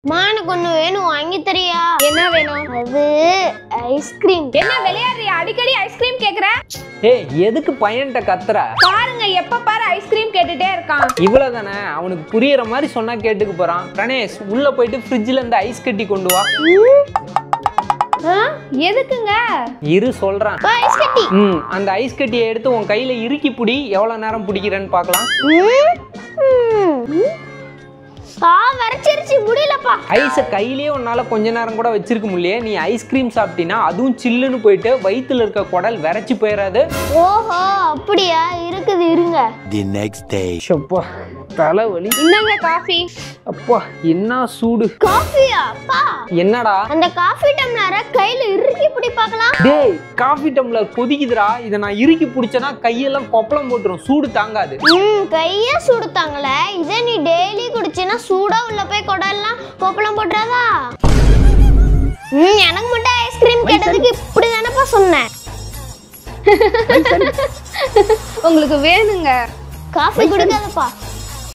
எனக்கு ஒண்ணு வேணும், வாங்கி தரியா? என்ன வேணும்? அது ஐஸ்கிரீம். என்ன விளையாடுறியா? அடிக்கடி ஐஸ்கிரீம் கேக்குற? ஏய், எதுக்கு பையன்ட்ட கத்துற? பாருங்க, எப்ப பாரு ஐஸ்கிரீம் கேட்டுட்டே இருக்கான். இவ்வளவுதானே, அவனுக்கு புரியுற மாதிரி சொன்னா கேட்டுக்கு போறான். பிரணேஷ், உள்ள போயிட்டு ஃப்ரிட்ஜ்ல இருந்து ஐஸ் கட்டி கொண்டு வா. எதுக்குங்க? இரு சொல்றேன். ஐஸ் கட்டி. அந்த ஐஸ் கட்டியை எடுத்து உன் கையில இறுக்கி புடி. எவ்வளவு நேரம் பிடிக்கிறேன்னு பார்க்கலாம். வரைச்சிருச்சு, முடியலப்பா. ஐஸை கையிலேயே உன்னால கொஞ்ச நேரம் கூட வச்சிருக்க முடியல. நீ ஐஸ்கிரீம் சாப்பிட்டீன்னா அதுவும் சில்லுன்னு போயிட்டு வயிற்றுல இருக்க குடல் விரைச்சி போயிடாது. ஓஹோ, அப்படியா? இருக்குது, இருங்க. The next day. அப்பா, தலைவலி. என்னங்க காஃபி? அப்பா, என்ன சூடு. காஃபியா? அப்பா, என்னடா? அந்த காஃபி டம்ளரை கையில இறுக்கி பிடி பார்க்கலாம். டேய், காஃபி டம்ளர் கொதிக்குதுடா. இதை நான் இறுக்கி பிடிச்சேன்னா கையெல்லாம் கொப்பளம் போட்டுரும். சூடு தாங்காது. கையே சுடுத்தாங்கள. இதை நீ டெய்லி குடிச்சினா சூடா உள்ள போய் குடல்லாம் கொப்பளம் போட்டுறாதா? எனக்கு மட்டும் ஐஸ்கிரீம் கேட்டதுக்கு இப்படி தானப்பா சொன்னேன். உங்களுக்கு வேணுங்க? காஃபி குடிக்காதப்பா.